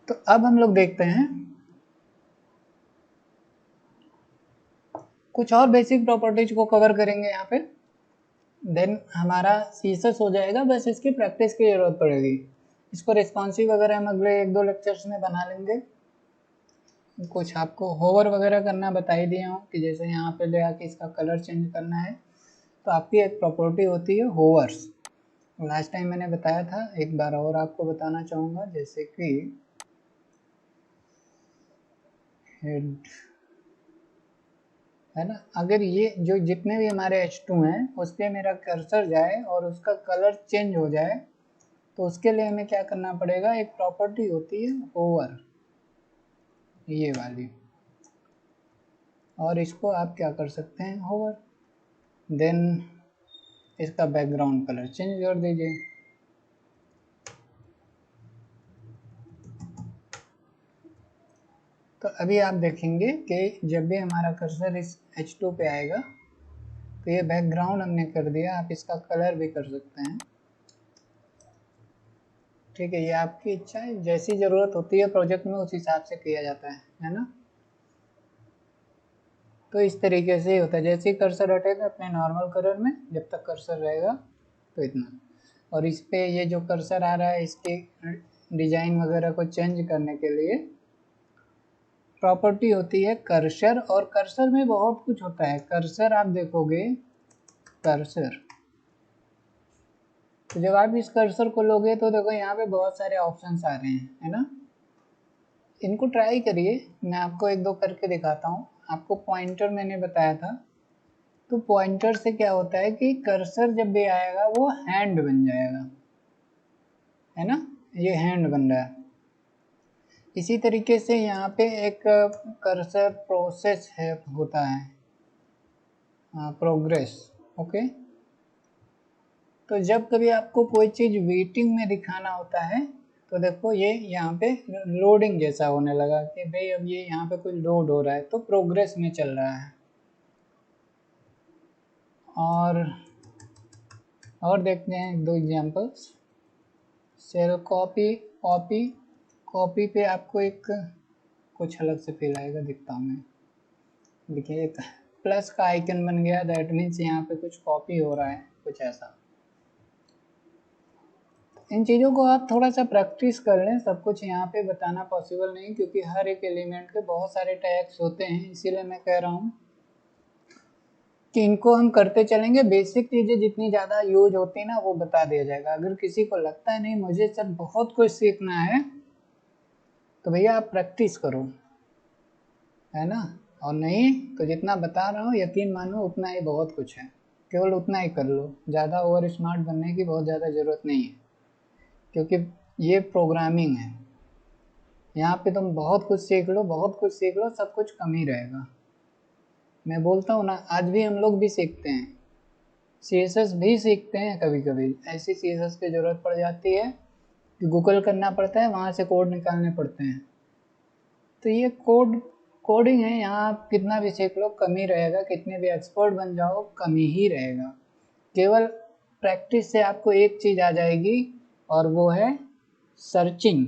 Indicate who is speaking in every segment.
Speaker 1: तो अब हम लोग देखते हैं कुछ और बेसिक प्रॉपर्टीज को कवर करेंगे यहाँ पे, देन हमारा सीएसएस हो जाएगा। बस इसकी प्रैक्टिस की जरूरत पड़ेगी। इसको रिस्पॉन्सिव वगैरह हम अगले 1-2 लेक्चर्स में बना लेंगे। कुछ आपको होवर वगैरह करना बता ही दिया हूँ कि जैसे यहाँ पे ले आके इसका कलर चेंज करना है, तो आपकी एक प्रॉपर्टी होती है होवर्स। लास्ट टाइम मैंने बताया था, एक बार और आपको बताना चाहूँगा, जैसे कि हेड है ना, अगर ये जो जितने भी हमारे H2 हैं उस पर मेरा कर्सर जाए और उसका कलर चेंज हो जाए, तो उसके लिए हमें क्या करना पड़ेगा, एक प्रॉपर्टी होती है होवर, ये वाली, और इसको आप क्या कर सकते हैं, होवर, देन इसका बैकग्राउंड कलर चेंज कर दीजिए। तो अभी आप देखेंगे कि जब भी हमारा कर्सर इस H2 पे आएगा तो ये बैकग्राउंड हमने कर दिया, आप इसका कलर भी कर सकते हैं। ठीक है, ये आपकी इच्छा है, जैसी ज़रूरत होती है प्रोजेक्ट में उस हिसाब से किया जाता है ना। तो इस तरीके से ही होता है, जैसे ही कर्सर हटेगा अपने नॉर्मल कलर में, जब तक कर्सर रहेगा तो इतना। और इस पे ये जो कर्सर आ रहा है इसके डिज़ाइन वगैरह को चेंज करने के लिए प्रॉपर्टी होती है कर्सर, और कर्सर में बहुत कुछ होता है। कर्सर आप देखोगे, कर्सर, तो जब आप इस कर्सर को लोगे तो देखो यहाँ पे बहुत सारे ऑप्शंस आ रहे हैं, है ना। इनको ट्राई करिए, मैं आपको 1-2 करके दिखाता हूँ। आपको पॉइंटर मैंने बताया था, तो पॉइंटर से क्या होता है कि कर्सर जब भी आएगा वो हैंड बन जाएगा, है ना, ये हैंड बन रहा है। इसी तरीके से यहाँ पे एक कर्सर प्रोसेस है, होता है प्रोग्रेस, ओके। तो जब कभी आपको कोई चीज़ वेटिंग में दिखाना होता है तो देखो ये यहाँ पे लोडिंग जैसा होने लगा कि भाई अब ये यहाँ पे कोई लोड हो रहा है, तो प्रोग्रेस में चल रहा है। और देखते हैं 2 examples. Cell copy, copy, copy पे आपको एक कुछ अलग से फील आएगा, दिखता हूँ मैं। देखिए एक प्लस का आइकन बन गया, दैट मीन्स यहाँ पे कुछ कॉपी हो रहा है, कुछ ऐसा। इन चीज़ों को आप थोड़ा सा प्रैक्टिस कर लें। सब कुछ यहाँ पे बताना पॉसिबल नहीं, क्योंकि हर एक एलिमेंट के बहुत सारे टैग्स होते हैं, इसीलिए मैं कह रहा हूँ कि इनको हम करते चलेंगे। बेसिक चीज़ें जितनी ज़्यादा यूज होती है ना वो बता दिया जाएगा। अगर किसी को लगता है नहीं मुझे सर बहुत कुछ सीखना है, तो भैया आप प्रैक्टिस करो, है ना। और नहीं तो जितना बता रहा हूँ यकीन मानो उतना ही बहुत कुछ है, केवल उतना ही कर लो। ज़्यादा ओवर स्मार्ट बनने की बहुत ज़्यादा ज़रूरत नहीं है, क्योंकि ये प्रोग्रामिंग है। यहाँ पे तुम बहुत कुछ सीख लो, बहुत कुछ सीख लो, सब कुछ कम ही रहेगा। मैं बोलता हूँ ना, आज भी हम लोग भी सीखते हैं, सीएसएस भी सीखते हैं। कभी कभी ऐसी सीएसएस की ज़रूरत पड़ जाती है कि गूगल करना पड़ता है, वहाँ से कोड निकालने पड़ते हैं। तो ये कोडिंग है, यहाँ आप कितना भी सीख लो कम ही रहेगा, कितने भी एक्सपर्ट बन जाओ कम ही रहेगा। केवल प्रैक्टिस से आपको एक चीज़ आ जाएगी, और वो है सर्चिंग,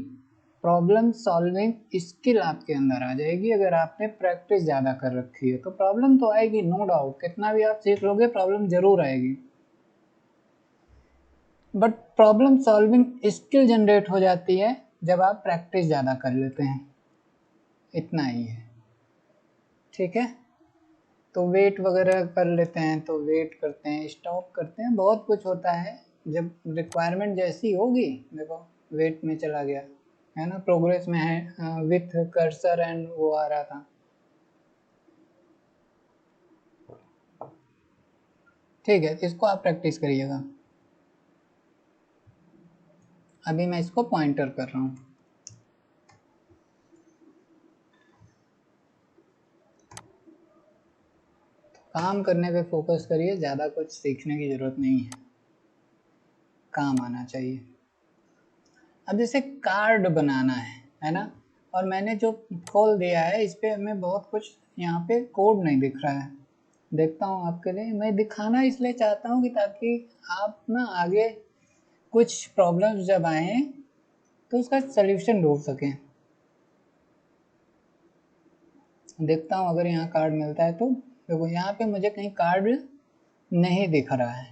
Speaker 1: प्रॉब्लम सॉल्विंग स्किल आपके अंदर आ जाएगी। अगर आपने प्रैक्टिस ज़्यादा कर रखी है तो प्रॉब्लम तो आएगी, नो डाउट। कितना भी आप सीख लोगे प्रॉब्लम ज़रूर आएगी, but problem solving skill generate हो जाती है जब आप प्रैक्टिस ज़्यादा कर लेते हैं। इतना ही है, ठीक है। तो वेट वगैरह कर लेते हैं, तो वेट करते हैं, स्टॉप करते हैं, बहुत कुछ होता है। जब रिक्वायरमेंट जैसी होगी, देखो वेट में चला गया, है ना, प्रोग्रेस में है, विथ कर्सर एंड वो आ रहा था। ठीक है, इसको आप प्रैक्टिस करिएगा। अभी मैं इसको पॉइंटर कर रहा हूँ। काम करने पे फोकस करिए, ज़्यादा कुछ सीखने की ज़रूरत नहीं है, काम आना चाहिए। अब जैसे कार्ड बनाना है ना, और मैंने जो खोल दिया है इस पर हमें बहुत कुछ यहाँ पे कोड नहीं दिख रहा है, देखता हूँ आपके लिए। मैं दिखाना इसलिए चाहता हूँ कि ताकि आप ना आगे कुछ प्रॉब्लम्स जब आए तो उसका सल्यूशन ढूंढ सकें। देखता हूँ अगर यहाँ कार्ड मिलता है तो। देखो यहाँ पे मुझे कहीं कार्ड नहीं दिख रहा है,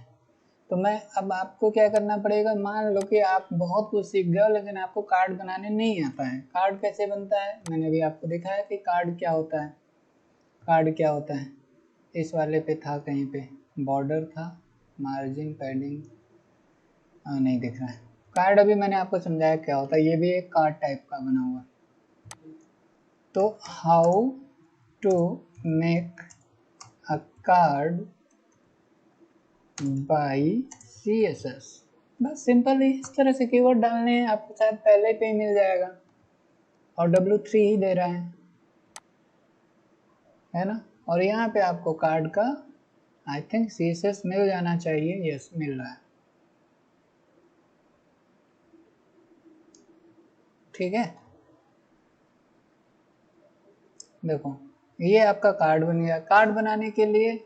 Speaker 1: तो मैं अब आपको क्या करना पड़ेगा। मान लो कि आप बहुत कुछ सीख गए लेकिन आपको कार्ड बनाने नहीं आता है। कार्ड कैसे बनता है मैंने अभी आपको दिखाया कि कार्ड क्या होता है। कार्ड क्या होता है, इस वाले पे था कहीं पे, बॉर्डर था, मार्जिन, पैडिंग, नहीं दिख रहा है। कार्ड अभी मैंने आपको समझाया क्या होता है, ये भी एक कार्ड टाइप का बना हुआ। तो how to make a card by CSS, बस सिंपल ही इस तरह से कीवर्ड डालने हैं, आपको शायद पहले पे ही मिल जाएगा। और W3 ही दे रहा है ना। और यहाँ पे आपको कार्ड का आई थिंक CSS मिल जाना चाहिए। यस, मिल रहा है। ठीक है, देखो ये आपका कार्ड बन गया। कार्ड बनाने के लिए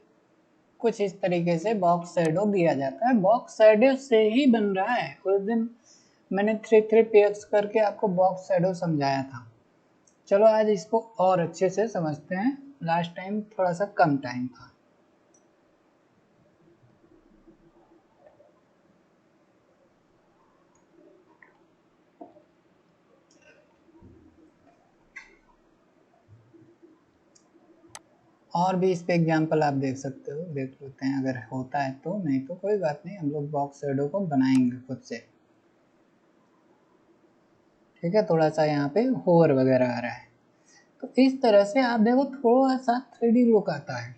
Speaker 1: कुछ इस तरीके से बॉक्स शैडो दिया जाता है। बॉक्स शैडो से ही बन रहा है। उस दिन मैंने 3-3px करके आपको बॉक्स शैडो समझाया था। चलो आज इसको और अच्छे से समझते हैं। लास्ट टाइम थोड़ा सा कम टाइम था। और भी इस पे एग्जांपल आप देख सकते हो, देख लेते हैं अगर होता है तो। नहीं तो कोई बात नहीं, हम लोग बॉक्स शैडो को बनाएंगे खुद से। ठीक है, थोड़ा सा यहाँ पे होवर वगैरह आ रहा है। तो इस तरह से आप देखो थोड़ा सा 3D लुक आता है।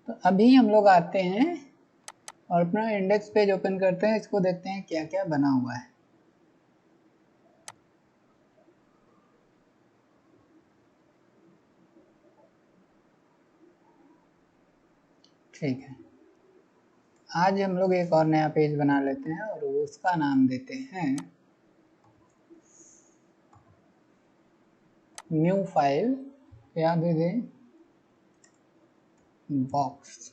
Speaker 1: तो अभी हम लोग आते हैं और अपना इंडेक्स पेज ओपन करते हैं। इसको देखते हैं क्या क्या बना हुआ है। ठीक है, आज हम लोग एक और नया पेज बना लेते हैं और उसका नाम देते हैं न्यू फाइल, या दे दें box.html।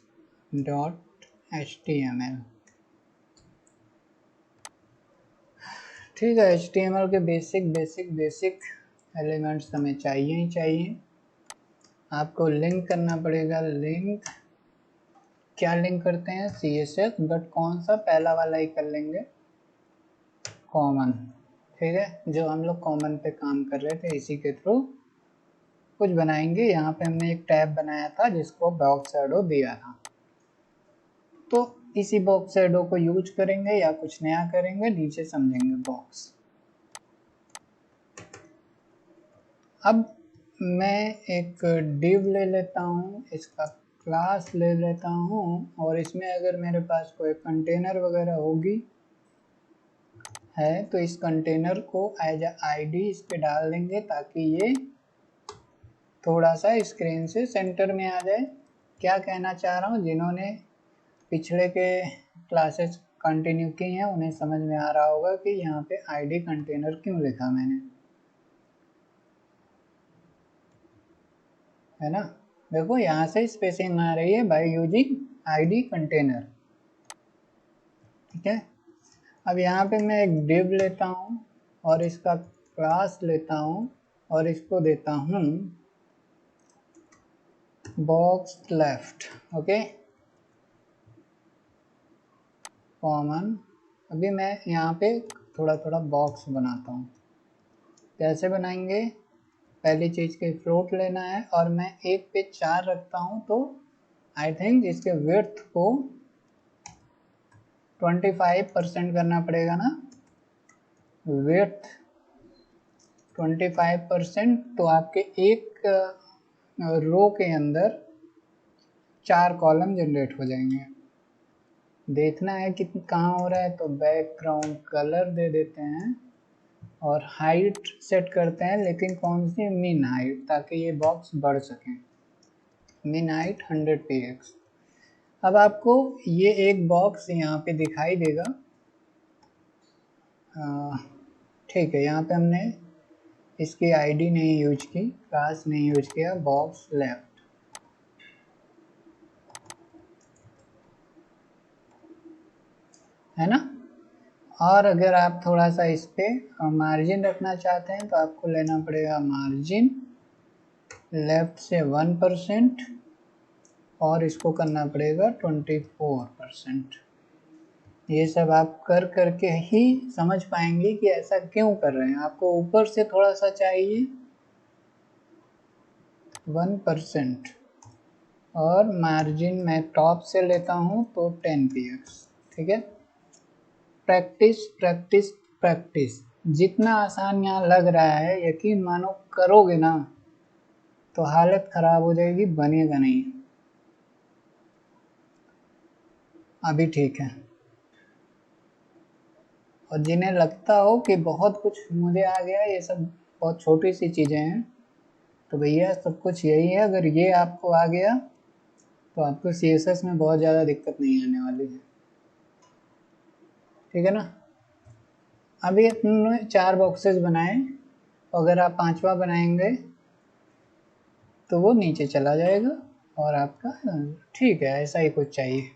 Speaker 1: ठीक है, HTML के बेसिक एलिमेंट्स हमें चाहिए ही चाहिए। आपको लिंक करना पड़ेगा। लिंक क्या लिंक करते हैं, CSS, बट कौन सा, पहला वाला ही कर लेंगे, कॉमन। ठीक है, जो हम लोग कॉमन पे काम कर रहे थे इसी के थ्रू कुछ बनाएंगे। यहाँ पे हमने एक टैब बनाया था जिसको बॉक्स शैडो दिया था, तो इसी बॉक्स शैडो को यूज करेंगे या कुछ नया करेंगे, नीचे समझेंगे। बॉक्स, अब मैं एक डिव ले लेता हूँ, इसका क्लास ले लेता हूँ, और इसमें अगर मेरे पास कोई कंटेनर वगैरह होगी है तो इस कंटेनर को एज ID इस पे डाल देंगे ताकि ये थोड़ा सा स्क्रीन से सेंटर में आ जाए। क्या कहना चाह रहा हूँ, जिन्होंने पिछले के क्लासेस कंटिन्यू की हैं उन्हें समझ में आ रहा होगा कि यहाँ पे ID कंटेनर क्यों लिखा मैंने, है ना। देखो यहाँ से स्पेसिंग आ रही है बाय यूजिंग ID कंटेनर। ठीक है, अब यहाँ पे मैं एक डिव लेता हूँ और इसका क्लास लेता हूँ और इसको देता हूँ बॉक्स लेफ्ट। Okay, common. अभी मैं यहाँ पे थोड़ा थोड़ा बॉक्स बनाता हूँ। कैसे बनाएंगे, पहली चीज़ के फ्लोट लेना है और मैं 1 पे 4 रखता हूँ, तो आई थिंक इसके विड्थ को 25% करना पड़ेगा ना। विड्थ 25%, तो आपके एक रो के अंदर 4 कॉलम जनरेट हो जाएंगे। देखना है कि कहाँ हो रहा है, तो बैकग्राउंड कलर दे देते हैं और हाइट सेट करते हैं, लेकिन कौन सी, मिन हाइट, ताकि ये बॉक्स बढ़ सके। मिन हाइट 100px। अब आपको ये एक बॉक्स यहाँ पे दिखाई देगा। ठीक है, यहाँ पे हमने इसकी ID नहीं यूज की, क्लास नहीं यूज किया, बॉक्स लेफ्ट। है ना। और अगर आप थोड़ा सा इस पे मार्जिन रखना चाहते हैं तो आपको लेना पड़ेगा मार्जिन लेफ्ट से 1% और इसको करना पड़ेगा 24%। ये सब आप कर करके ही समझ पाएंगे कि ऐसा क्यों कर रहे हैं। आपको ऊपर से थोड़ा सा चाहिए 1% और मार्जिन मैं टॉप से लेता हूँ तो 10px। ठीक है, प्रैक्टिस प्रैक्टिस प्रैक्टिस। जितना आसान यहाँ लग रहा है, यकीन मानो करोगे ना तो हालत खराब हो जाएगी, बनेगा नहीं। अभी ठीक है। और जिन्हें लगता हो कि बहुत कुछ मुझे आ गया, ये सब बहुत छोटी सी चीज़ें हैं, तो भैया सब कुछ यही है। अगर ये आपको आ गया तो आपको CSS में बहुत ज़्यादा दिक्कत नहीं आने वाली है। ठीक है ना। अभी अपने 4 बॉक्सेस बनाए, अगर आप 5वां बनाएंगे तो वो नीचे चला जाएगा और आपका ठीक है, ऐसा ही कुछ चाहिए।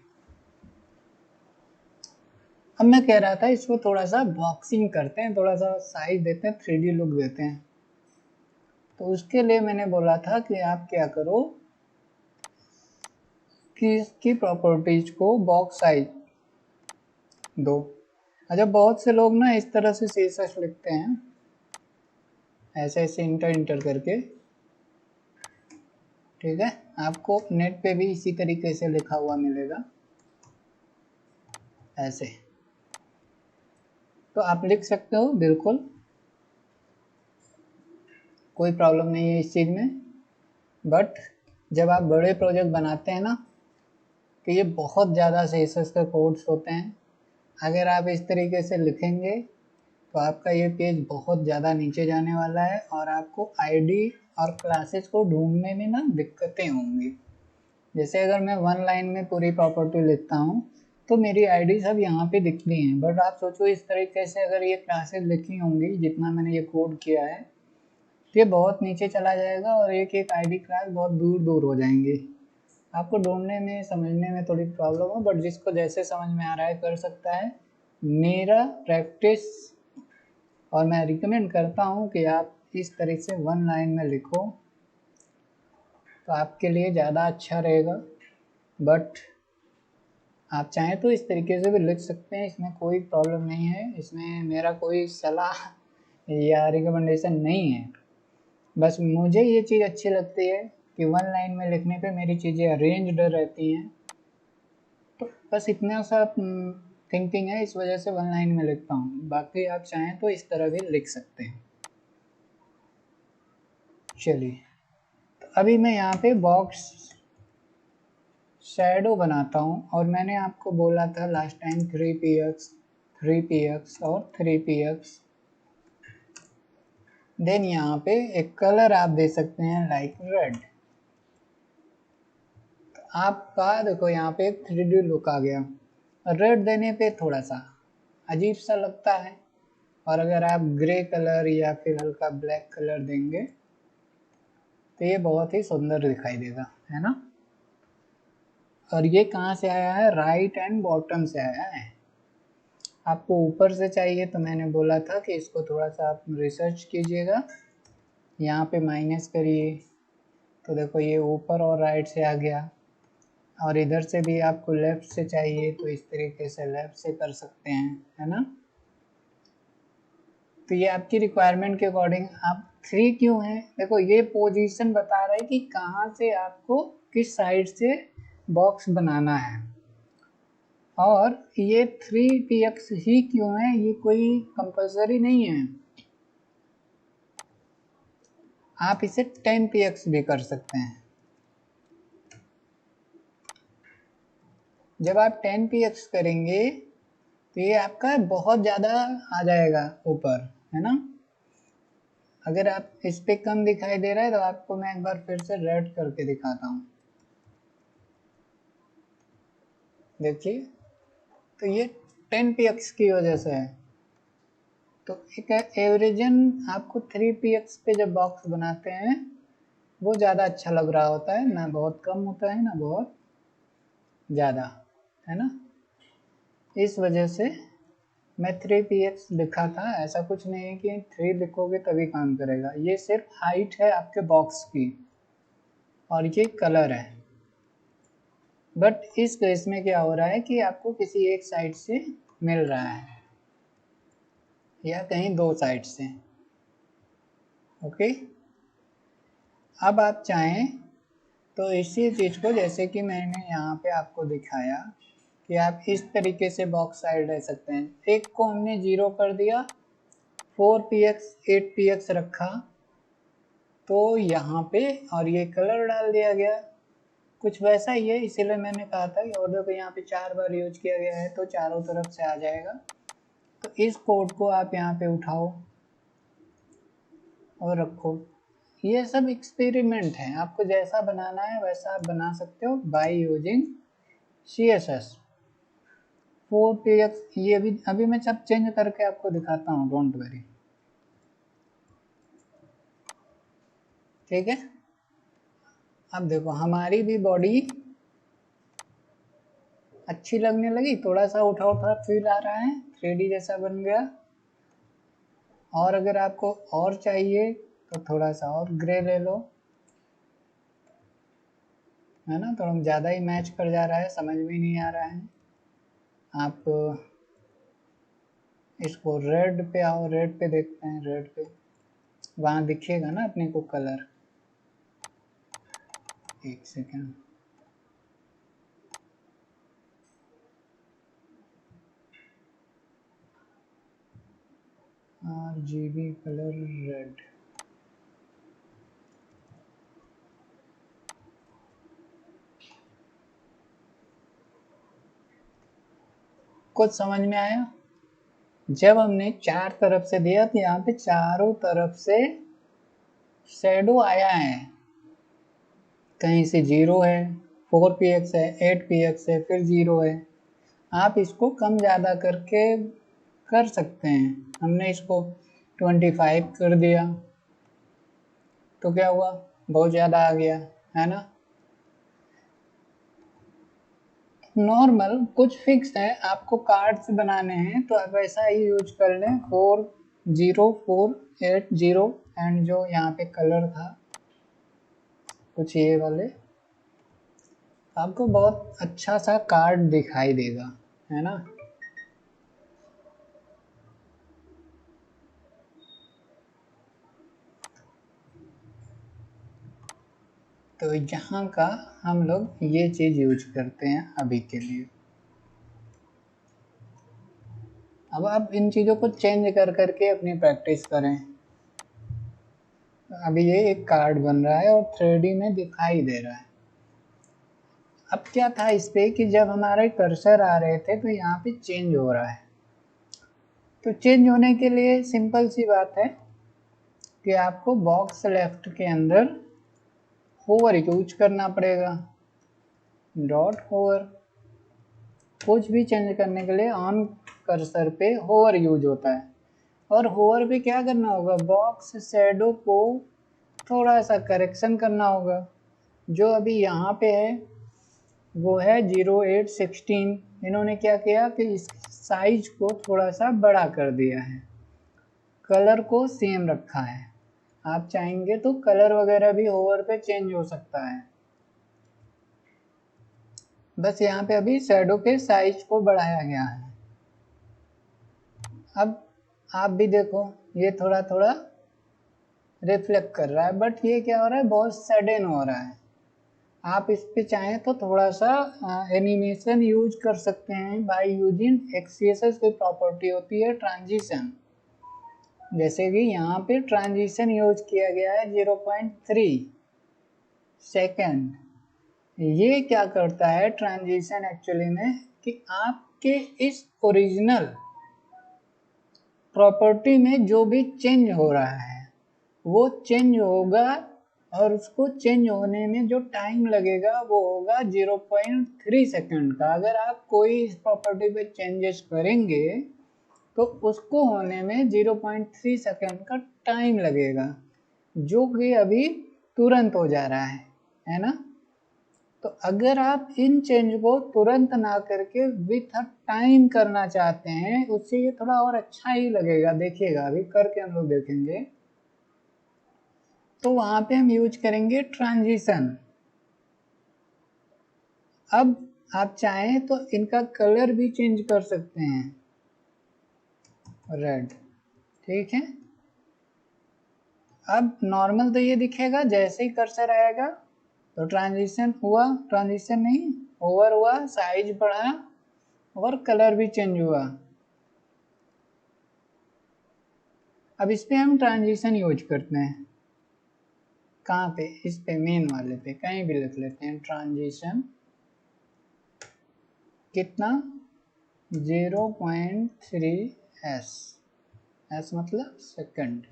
Speaker 1: अब मैं कह रहा था इसको थोड़ा सा बॉक्सिंग करते हैं, थोड़ा सा साइज देते हैं, 3D लुक देते हैं। तो उसके लिए मैंने बोला था कि आप क्या करो कि इसकी प्रॉपर्टीज को बॉक्स साइज दो। अच्छा, बहुत से लोग ना इस तरह से CSS लिखते हैं, ऐसे ऐसे इंटर इंटर करके। ठीक है, आपको नेट पे भी इसी तरीके से लिखा हुआ मिलेगा, ऐसे। तो आप लिख सकते हो, बिल्कुल कोई प्रॉब्लम नहीं है इस चीज़ में। बट जब आप बड़े प्रोजेक्ट बनाते हैं ना, तो ये बहुत ज़्यादा CSS के कोड्स होते हैं। अगर आप इस तरीके से लिखेंगे तो आपका ये पेज बहुत ज़्यादा नीचे जाने वाला है और आपको आईडी और क्लासेस को ढूंढने में ना दिक्कतें होंगी। जैसे अगर मैं 1 लाइन में पूरी प्रॉपर्टी लिखता हूँ तो मेरी आईडी सब यहाँ पे दिखती हैं, बट आप सोचो इस तरीके से अगर ये क्लासेस लिखी होंगी जितना मैंने ये कोड किया है, तो ये बहुत नीचे चला जाएगा और एक एक आईडी क्लास बहुत दूर दूर हो जाएंगी। आपको ढूंढने में समझने में थोड़ी प्रॉब्लम हो, बट जिसको जैसे समझ में आ रहा है कर सकता है। मेरा प्रैक्टिस और मैं रिकमेंड करता हूँ कि आप इस तरह से 1 लाइन में लिखो तो आपके लिए ज़्यादा अच्छा रहेगा। बट आप चाहें तो इस तरीके से भी लिख सकते हैं, इसमें कोई प्रॉब्लम नहीं है। इसमें मेरा कोई सलाह या रिकमेंडेशन नहीं है। बस मुझे ये चीज़ अच्छी लगती है कि 1 लाइन में लिखने पे मेरी चीज़ें अरेंज्ड रहती हैं। तो बस इतना सा थिंकिंग है, इस वजह से 1 लाइन में लिखता हूँ। बाकी आप चाहें तो इस तरह भी लिख सकते हैं। चलिए, तो अभी मैं यहाँ पे बॉक्स शैडो बनाता हूँ और मैंने आपको बोला था लास्ट टाइम 3px 3px और 3px। देन यहाँ पे एक कलर आप दे सकते हैं लाइक रेड। तो आपका देखो यहाँ पे एक 3D लुक आ गया। रेड देने पे थोड़ा सा अजीब सा लगता है, और अगर आप ग्रे कलर या फिर हल्का ब्लैक कलर देंगे तो ये बहुत ही सुंदर दिखाई देगा, है ना। और ये कहाँ से आया है, राइट एंड बॉटम से आया है। आपको ऊपर से चाहिए तो मैंने बोला था कि इसको थोड़ा सा आप रिसर्च कीजिएगा। यहाँ पे माइनस करिए तो देखो ये ऊपर और राइट से आ गया। और इधर से भी आपको लेफ़्ट से चाहिए तो इस तरीके से लेफ़्ट से कर सकते हैं, है ना। तो ये आपकी रिक्वायरमेंट के अकॉर्डिंग आप 3 क्यों है, देखो ये पोजीशन बता रहा है कि कहाँ से आपको किस साइड से बॉक्स बनाना है। और ये 3px ही क्यों है, ये कोई कंपलसरी नहीं है। आप इसे 10px भी कर सकते हैं। जब आप 10px करेंगे तो ये आपका बहुत ज़्यादा आ जाएगा ऊपर, है ना। अगर आप इस पे कम दिखाई दे रहा है तो आपको मैं एक बार फिर से रेड करके दिखाता हूँ, देखिए। तो ये 10px की वजह से है। तो एक एवरेजन आपको 3px पे जब बॉक्स बनाते हैं वो ज़्यादा अच्छा लग रहा होता है, ना बहुत कम होता है ना बहुत ज़्यादा, है ना। इस वजह से मैं 3px लिखा था। ऐसा कुछ नहीं है कि 3 लिखोगे तभी काम करेगा, ये सिर्फ हाइट है आपके बॉक्स की और ये कलर है। बट इस केस में क्या हो रहा है कि आपको किसी एक साइड से मिल रहा है या कहीं दो साइड से। ओके, अब आप चाहें तो इसी चीज़ को, जैसे कि मैंने यहाँ पे आपको दिखाया कि आप इस तरीके से बॉक्स साइड रह सकते हैं। एक को हमने 0 कर दिया, 4px 8px रखा तो यहाँ पे, और ये कलर डाल दिया गया। कुछ वैसा ही है, इसीलिए मैंने कहा था कि ऑर्डर को यहाँ पे 4 बार यूज किया गया है तो चारों तरफ से आ जाएगा। तो इस कोड को आप यहाँ पे उठाओ और रखो। ये सब एक्सपेरिमेंट है, आपको जैसा बनाना है वैसा आप बना सकते हो बाय यूजिंग CSS। 4px ये भी अभी मैं सब चेंज करके आपको दिखाता हूँ, डोंट वरी। ठीक है, अब देखो हमारी भी बॉडी अच्छी लगने लगी, थोड़ा सा उठा उठा फील आ रहा है, 3D जैसा बन गया। और अगर आपको और चाहिए तो थोड़ा सा और ग्रे ले लो, है ना, थोड़ा ज़्यादा ही मैच कर जा रहा है, समझ में नहीं आ रहा है। आप इसको रेड पे आओ, रेड पे देखते हैं, रेड पे वहाँ दिखेगा ना अपने को कलर। एक सेकेंड, RGB कलर रेड। कुछ समझ में आया? जब हमने चार तरफ से दिया तो यहाँ पे चारों तरफ से शैडो आया है। कहीं से 0 है, 4px है, 8px है, फिर 0 है। आप इसको कम ज़्यादा करके कर सकते हैं। हमने इसको 25 कर दिया तो क्या हुआ, बहुत ज़्यादा आ गया, है ना। नॉर्मल कुछ फिक्स है, आपको कार्ड्स बनाने हैं तो आप ऐसा ही यूज कर लें, 40480 एंड जो यहाँ पे कलर था कुछ ये वाले, आपको बहुत अच्छा सा कार्ड दिखाई देगा, है ना। तो यहाँ का हम लोग ये चीज़ यूज करते हैं अभी के लिए। अब आप इन चीज़ों को चेंज कर करके अपनी प्रैक्टिस करें। अभी ये एक कार्ड बन रहा है और 3D में दिखाई दे रहा है। अब क्या था इस पे कि जब हमारे कर्सर आ रहे थे तो यहाँ पे चेंज हो रहा है। तो चेंज होने के लिए सिंपल सी बात है कि आपको बॉक्स लेफ्ट के अंदर होवर यूज करना पड़ेगा, डॉट होवर। कुछ भी चेंज करने के लिए ऑन कर्सर पे होवर यूज होता है। और होवर पे क्या करना होगा, बॉक्स शैडो को थोड़ा सा करेक्शन करना होगा। जो अभी यहाँ पे है वो है 0816। इन्होंने क्या किया कि इस साइज को थोड़ा सा बड़ा कर दिया है, कलर को सेम रखा है। आप चाहेंगे तो कलर वगैरह भी होवर पे चेंज हो सकता है, बस यहाँ पे अभी शैडो के साइज को बढ़ाया गया है। अब आप भी देखो ये थोड़ा थोड़ा रिफ्लेक्ट कर रहा है, बट ये क्या हो रहा है, बहुत सडन हो रहा है। आप इस पे चाहें तो थोड़ा सा एनिमेशन यूज कर सकते हैं बाय यूजिंग XCSS की प्रॉपर्टी होती है ट्रांजिशन। जैसे कि यहाँ पे ट्रांजिशन यूज किया गया है 0.3 सेकेंड। ये क्या करता है ट्रांजिशन एक्चुअली में कि आपके इस ओरिजिनल प्रॉपर्टी में जो भी चेंज हो रहा है वो चेंज होगा, और उसको चेंज होने में जो टाइम लगेगा वो होगा 0.3 सेकंड का। अगर आप कोई इस प्रॉपर्टी पे चेंजेस करेंगे तो उसको होने में 0.3 सेकंड का टाइम लगेगा, जो कि अभी तुरंत हो जा रहा है ना। तो अगर आप इन चेंज को तुरंत ना करके विथ अ टाइम करना चाहते हैं, उससे ये थोड़ा और अच्छा ही लगेगा। देखिएगा अभी करके हम लोग देखेंगे। तो वहां पे हम यूज करेंगे ट्रांजिशन। अब आप चाहें तो इनका कलर भी चेंज कर सकते हैं, रेड, ठीक है। अब नॉर्मल तो ये दिखेगा, जैसे ही कर्सर आएगा तो ट्रांजिशन हुआ, ट्रांजिशन नहीं ओवर हुआ, साइज बढ़ा और कलर भी चेंज हुआ। अब इस पे हम ट्रांजिशन यूज करते हैं, कहाँ पे, इस पे मेन वाले पे कहीं भी लिख लेते हैं ट्रांजिशन कितना 0.3 एस, एस मतलब सेकंड।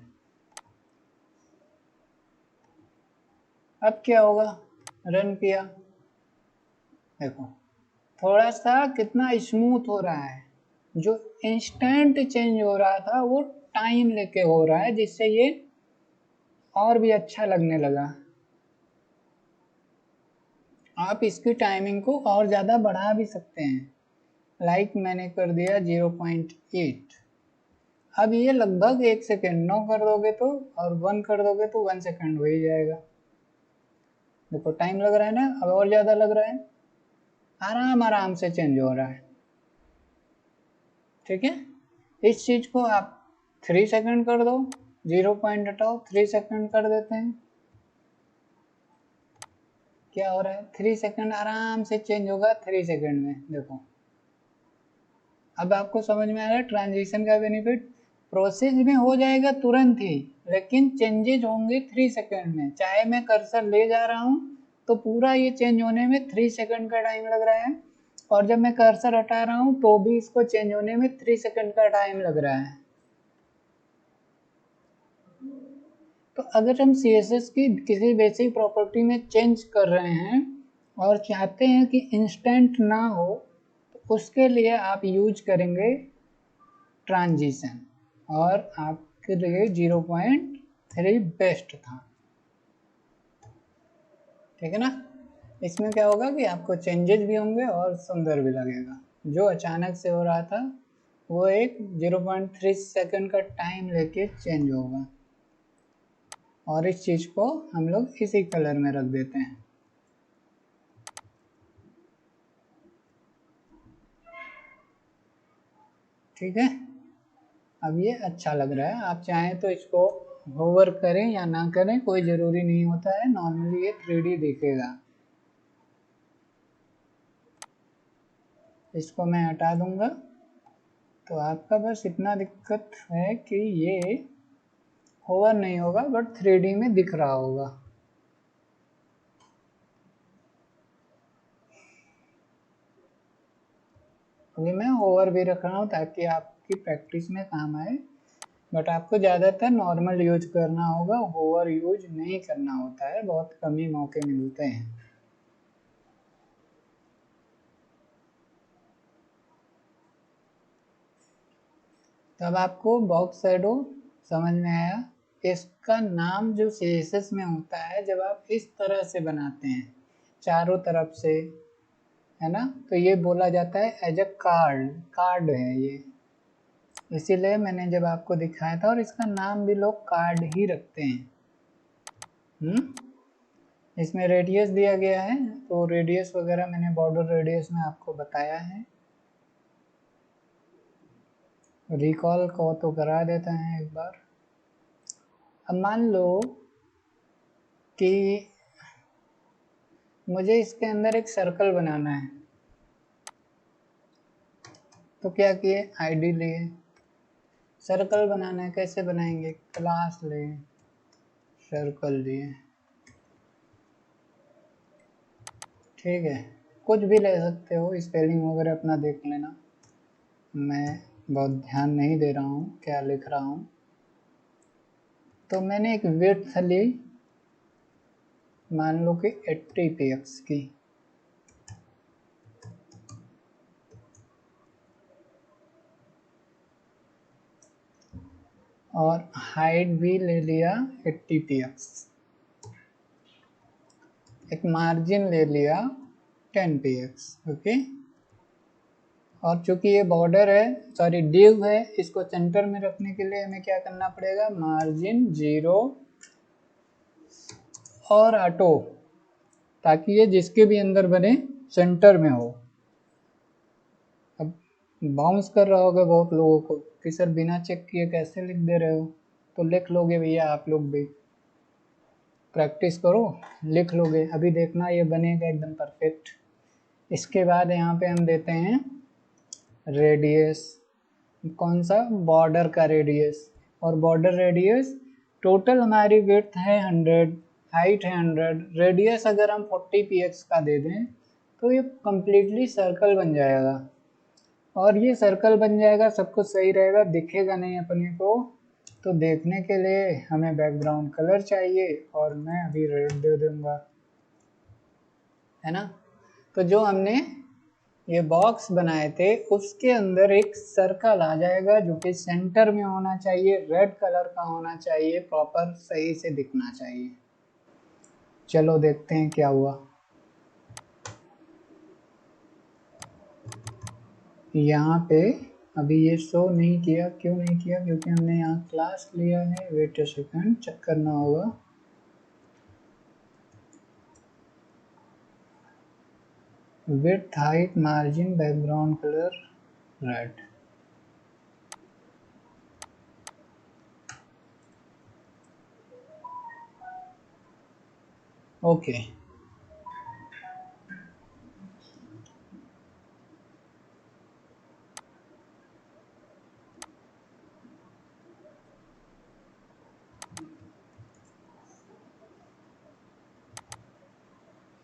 Speaker 1: अब क्या होगा, रन किया, देखो थोड़ा सा कितना स्मूथ हो रहा है। जो इंस्टेंट चेंज हो रहा था वो टाइम लेके हो रहा है, जिससे ये और भी अच्छा लगने लगा। आप इसकी टाइमिंग को और ज़्यादा बढ़ा भी सकते हैं, लाइक मैंने कर दिया 0.8। अब ये लगभग 1 सेकेंड, 9 कर दोगे तो और 1 कर दोगे तो 1 सेकेंड हो ही जाएगा। देखो टाइम लग रहा है ना, अब और ज़्यादा लग रहा है, आराम आराम से चेंज हो रहा है, ठीक है। इस चीज़ को आप 3 सेकंड कर दो, 0 पॉइंट हटाओ, 3 सेकंड कर देते हैं, क्या हो रहा है 3 सेकंड आराम से चेंज होगा 3 सेकंड में। देखो अब आपको समझ में आ रहा है ट्रांजिशन का बेनिफिट। प्रोसेस में हो जाएगा तुरंत ही, लेकिन चेंजेज होंगे 3 सेकंड में। चाहे मैं कर्सर ले जा रहा हूँ तो पूरा ये चेंज होने में 3 सेकंड का टाइम लग रहा है, और जब मैं कर्सर हटा रहा हूँ तो भी इसको चेंज होने में 3 सेकंड का टाइम लग रहा है। तो अगर हम CSS की किसी बेसिक प्रॉपर्टी में चेंज कर रहे हैं और चाहते हैं कि इंस्टेंट ना हो, तो उसके लिए आप यूज करेंगे ट्रांजिशन, और आपके लिए 0.3 बेस्ट था, ठीक है ना। इसमें क्या होगा कि आपको चेंजेस भी होंगे और सुंदर भी लगेगा। जो अचानक से हो रहा था वो एक 0.3 सेकंड का टाइम लेके चेंज होगा। और इस चीज़ को हम लोग इसी कलर में रख देते हैं, ठीक है। अब ये अच्छा लग रहा है। आप चाहें तो इसको होवर करें या ना करें, कोई ज़रूरी नहीं होता है, नॉर्मली ये 3D दिखेगा। इसको मैं हटा दूंगा। तो आपका बस इतना दिक्कत है कि ये होवर नहीं होगा बट 3D में दिख रहा होगा। अभी मैं होवर भी रख रहा हूँ ताकि आपकी प्रैक्टिस में काम आए, बट आपको ज़्यादातर नॉर्मल यूज करना होगा, होवर यूज नहीं करना होता है, बहुत कम ही मौके मिलते हैं। तब आपको बॉक्स शैडो समझ में आया। इसका नाम जो CSS में होता है, जब आप इस तरह से बनाते हैं चारों तरफ से, है ना, तो ये बोला जाता है एज अ कार्ड, कार्ड है ये। इसीलिए मैंने जब आपको दिखाया था, और इसका नाम भी लोग कार्ड ही रखते हैं। इसमें रेडियस दिया गया है, तो रेडियस वगैरह मैंने बॉर्डर रेडियस में आपको बताया है। रिकॉल को तो करा देते हैं एक बार। अब मान लो कि मुझे इसके अंदर एक सर्कल बनाना है, तो क्या किए, आईडी लिए, सर्कल बनाना है, कैसे बनाएंगे, क्लास ले, सर्कल लिए, ठीक है। कुछ भी ले सकते हो, स्पेलिंग वगैरह अपना देख लेना, मैं बहुत ध्यान नहीं दे रहा हूँ क्या लिख रहा हूँ। तो मैंने एक विड्थ ली, मान लो कि 80 px की, और हाइट भी ले लिया 80 px। एक मार्जिन ले लिया 10px, ओके। और चूंकि ये बॉर्डर है, सॉरी डिव है, इसको सेंटर में रखने के लिए हमें क्या करना पड़ेगा, मार्जिन 0 और ऑटो, ताकि ये जिसके भी अंदर बने सेंटर में हो। अब बाउंस कर रहा होगा बहुत लोगों को कि सर बिना चेक किए कैसे लिख दे रहे हो, तो लिख लोगे भैया, आप लोग भी प्रैक्टिस करो, लिख लोगे, अभी देखना ये बनेगा एकदम परफेक्ट। इसके बाद यहाँ पे हम देते हैं रेडियस, कौन सा, बॉर्डर का रेडियस, और बॉर्डर रेडियस टोटल हमारी विड्थ है 100, हाइट है 100, रेडियस अगर हम 40 px का दे दें तो ये कम्प्लीटली सर्कल बन जाएगा। और ये सर्कल बन जाएगा, सब कुछ सही रहेगा, दिखेगा नहीं अपने को। तो देखने के लिए हमें बैकग्राउंड कलर चाहिए, और मैं अभी रेड दे दूंगा, है ना। तो जो हमने ये बॉक्स बनाए थे उसके अंदर एक सर्कल आ जाएगा जो कि सेंटर में होना चाहिए, रेड कलर का होना चाहिए, प्रॉपर सही से दिखना चाहिए। चलो देखते हैं क्या हुआ। यहाँ पे अभी ये शो नहीं किया, क्यों नहीं किया, क्योंकि हमने यहाँ क्लास लिया है, वेट अ सेकंड, चेक करना होगा। Width, height, margin, background colour red, okay.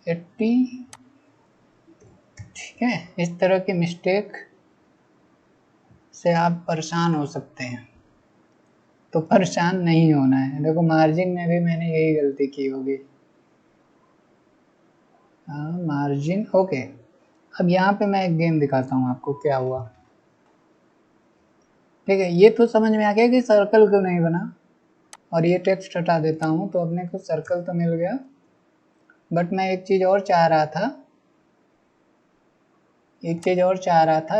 Speaker 1: Eighty, ठीक है। इस तरह की मिस्टेक से आप परेशान हो सकते हैं, तो परेशान नहीं होना है। देखो मार्जिन में भी मैंने यही गलती की होगी, हाँ मार्जिन, ओके। अब यहाँ पे मैं एक गेम दिखाता हूँ आपको क्या हुआ, ठीक है। ये तो समझ में आ गया कि सर्कल क्यों नहीं बना, और ये टेक्स्ट हटा देता हूँ तो अपने को सर्कल तो मिल गया। बट मैं एक चीज़ और चाह रहा था,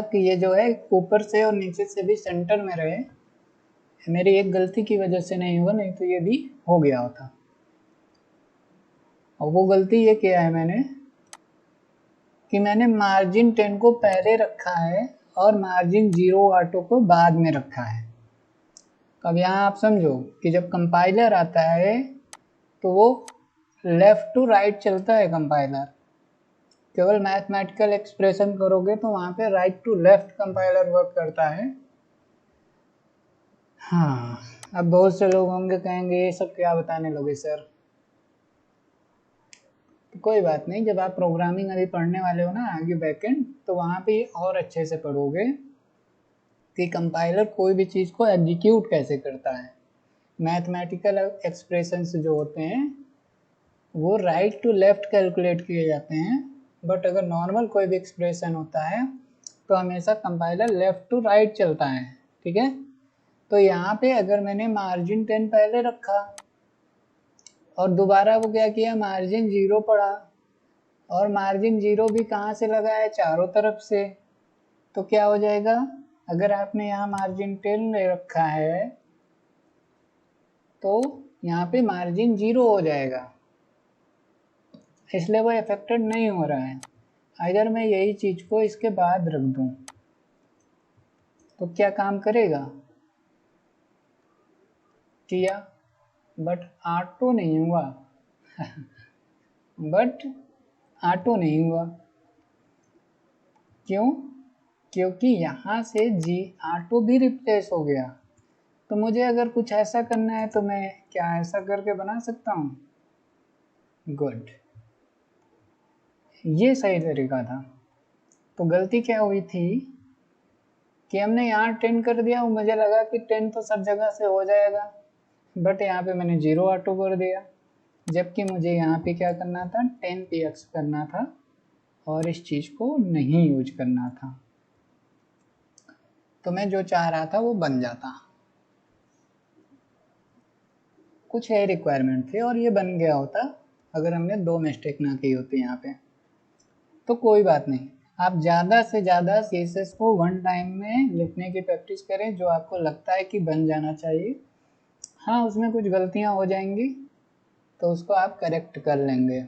Speaker 1: कि ये जो है ऊपर से और नीचे से भी सेंटर में रहे। मेरी एक गलती की वजह से नहीं हुआ, नहीं तो ये भी हो गया होता। और वो गलती ये किया है मैंने कि मैंने मार्जिन 10 को पहले रखा है और मार्जिन 0 ऑटो को बाद में रखा है। तो अब यहाँ आप समझो कि जब कंपाइलर आता है तो वो लेफ्ट टू राइट चलता है कंपाइलर, केवल मैथमेटिकल एक्सप्रेशन करोगे तो वहाँ पे right to left compiler work करता है। हाँ, अब बहुत से लोग होंगे कहेंगे ये सब क्या बताने लगे सर, तो कोई बात नहीं, जब आप प्रोग्रामिंग अभी पढ़ने वाले हो ना आगे बैकएंड, तो वहाँ पे और अच्छे से पढ़ोगे कि कंपाइलर कोई भी चीज़ को एग्जीक्यूट कैसे करता है। मैथमेटिकल एक्सप्रेशंस जो होते हैं वो राइट टू लेफ्ट कैलकुलेट किए जाते हैं, बट अगर नॉर्मल कोई भी एक्सप्रेशन होता है तो हमेशा कंपाइलर लेफ्ट टू राइट चलता है, ठीक है। तो यहाँ पे अगर मैंने मार्जिन 10 पहले रखा और दोबारा वो क्या किया, मार्जिन 0 पड़ा, और मार्जिन 0 भी कहाँ से लगा है, चारों तरफ से, तो क्या हो जाएगा, अगर आपने यहाँ मार्जिन 10 ले रखा है तो यहाँ पे मार्जिन 0 हो जाएगा, इसलिए वो अफेक्टेड नहीं हो रहा है। अगर मैं यही चीज़ को इसके बाद रख दूँ तो क्या काम करेगा, किया, बट ऑटो नहीं हुआ बट ऑटो नहीं हुआ, क्यों, क्योंकि यहाँ से जी ऑटो भी रिप्लेस हो गया। तो मुझे अगर कुछ ऐसा करना है तो मैं क्या ऐसा करके बना सकता हूँ, गुड, ये सही तरीका था। तो गलती क्या हुई थी कि हमने यहाँ 10 कर दिया, मुझे लगा कि 10 तो सब जगह से हो जाएगा, बट यहाँ पे मैंने 0 ऑटो कर दिया, जबकि मुझे यहाँ पे क्या करना था, 10px करना था और इस चीज़ को नहीं यूज करना था। तो मैं जो चाह रहा था वो बन जाता, कुछ है रिक्वायरमेंट थी और ये बन गया होता, अगर हमने 2 मिस्टेक ना की होती यहाँ पे तो कोई बात नहीं। आप ज़्यादा से ज़्यादा CSS को 1 टाइम में लिखने की प्रैक्टिस करें जो आपको लगता है कि बन जाना चाहिए। हाँ, उसमें कुछ गलतियाँ हो जाएंगी तो उसको आप करेक्ट कर लेंगे,